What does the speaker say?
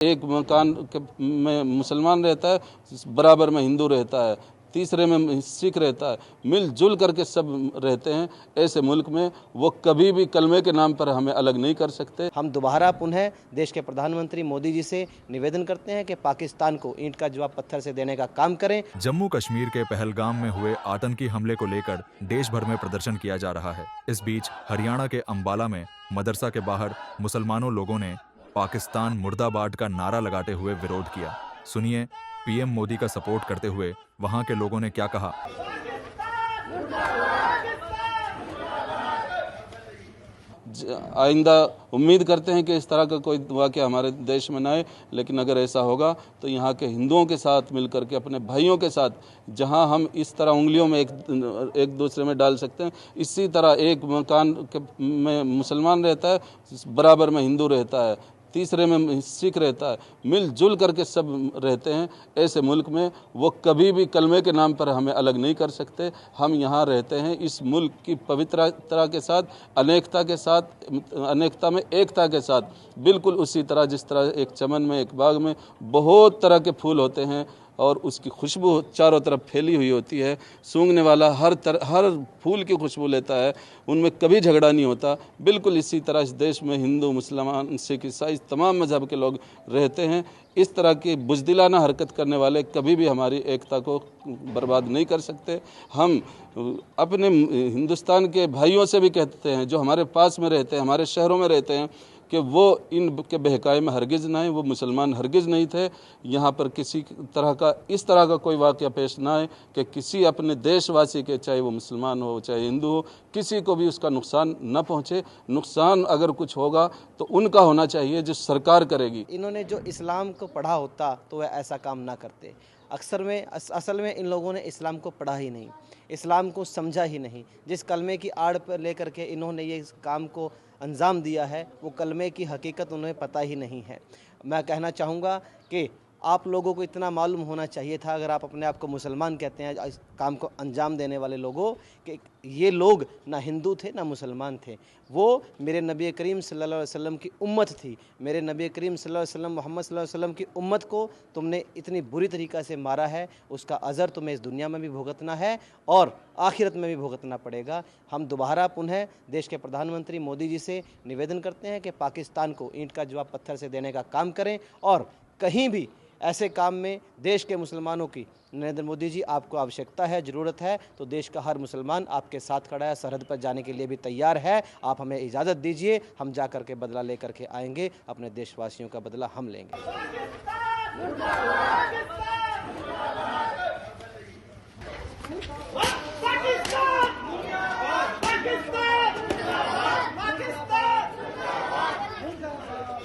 एक मकान में मुसलमान रहता है, बराबर में हिंदू रहता है, तीसरे में सिख रहता है, मिलजुल करके सब रहते हैं। ऐसे मुल्क में वो कभी भी कलमे के नाम पर हमें अलग नहीं कर सकते। हम दोबारा पुनः देश के प्रधानमंत्री मोदी जी से निवेदन करते हैं कि पाकिस्तान को ईंट का जवाब पत्थर से देने का काम करें। जम्मू कश्मीर के पहलगाम में हुए आतंकी हमले को लेकर देश भर में प्रदर्शन किया जा रहा है। इस बीच हरियाणा के अंबाला में मदरसा के बाहर मुसलमानों लोगों ने पाकिस्तान मुर्दाबाद का नारा लगाते हुए विरोध किया। सुनिए पीएम मोदी का सपोर्ट करते हुए वहां के लोगों ने क्या कहा। आइंदा उम्मीद करते हैं कि इस तरह का कोई वाक़या हमारे देश में ना आए, लेकिन अगर ऐसा होगा तो यहाँ के हिंदुओं के साथ मिलकर के, अपने भाइयों के साथ, जहाँ हम इस तरह उंगलियों में एक दूसरे में डाल सकते हैं, इसी तरह एक मकान में मुसलमान रहता है, बराबर में हिंदू रहता है, तीसरे में सिख रहता है, मिलजुल करके सब रहते हैं। ऐसे मुल्क में वो कभी भी कलमे के नाम पर हमें अलग नहीं कर सकते। हम यहाँ रहते हैं इस मुल्क की पवित्रता के साथ, अनेकता के साथ, अनेकता में एकता के साथ, बिल्कुल उसी तरह जिस तरह एक चमन में, एक बाग में बहुत तरह के फूल होते हैं और उसकी खुशबू चारों तरफ फैली हुई होती है। सूंघने वाला हर फूल की खुशबू लेता है, उनमें कभी झगड़ा नहीं होता। बिल्कुल इसी तरह इस देश में हिंदू, मुसलमान, सिख, ईसाई तमाम मजहब के लोग रहते हैं। इस तरह की बुज़दिलाना हरकत करने वाले कभी भी हमारी एकता को बर्बाद नहीं कर सकते। हम अपने हिंदुस्तान के भाइयों से भी कहते हैं जो हमारे पास में रहते हैं, हमारे शहरों में रहते हैं, कि वो इनके बहकावे में हरगिज़ ना आए। वो मुसलमान हरगिज़ नहीं थे। यहाँ पर किसी तरह का, इस तरह का कोई वाक़या पेश ना आए कि किसी अपने देशवासी के, चाहे वो मुसलमान हो चाहे हिंदू हो, किसी को भी उसका नुकसान न पहुँचे। नुकसान अगर कुछ होगा तो उनका होना चाहिए जो सरकार करेगी। इन्होंने जो इस्लाम को पढ़ा होता तो वह ऐसा काम ना करते। असल में इन लोगों ने इस्लाम को पढ़ा ही नहीं, इस्लाम को समझा ही नहीं। जिस कलमे की आड़ पर लेकर के इन्होंने ये काम को अंजाम दिया है, वो कलमे की हकीकत उन्हें पता ही नहीं है। मैं कहना चाहूँगा कि आप लोगों को इतना मालूम होना चाहिए था, अगर आप अपने आप को मुसलमान कहते हैं, इस काम को अंजाम देने वाले लोगों, कि ये लोग ना हिंदू थे ना मुसलमान थे। वो मेरे नबी करीम सल्लल्लाहु अलैहि वसल्लम की उम्मत थी। मेरे नबी करीम सल्लल्लाहु अलैहि वसल्लम, मोहम्मद सल्लल्लाहु अलैहि वसल्लम की उम्मत को तुमने इतनी बुरी तरीक़ा से मारा है, उसका अज़र तुम्हें इस दुनिया में भी भुगतना है और आखिरत में भी भुगतना पड़ेगा। हम दोबारा पुनः देश के प्रधानमंत्री मोदी जी से निवेदन करते हैं कि पाकिस्तान को ईंट का जवाब पत्थर से देने का काम करें और कहीं भी ऐसे काम में देश के मुसलमानों की, नरेंद्र मोदी जी, आपको आवश्यकता है, ज़रूरत है, तो देश का हर मुसलमान आपके साथ खड़ा है, सरहद पर जाने के लिए भी तैयार है। आप हमें इजाज़त दीजिए, हम जा कर के बदला ले करके आएंगे, अपने देशवासियों का बदला हम लेंगे।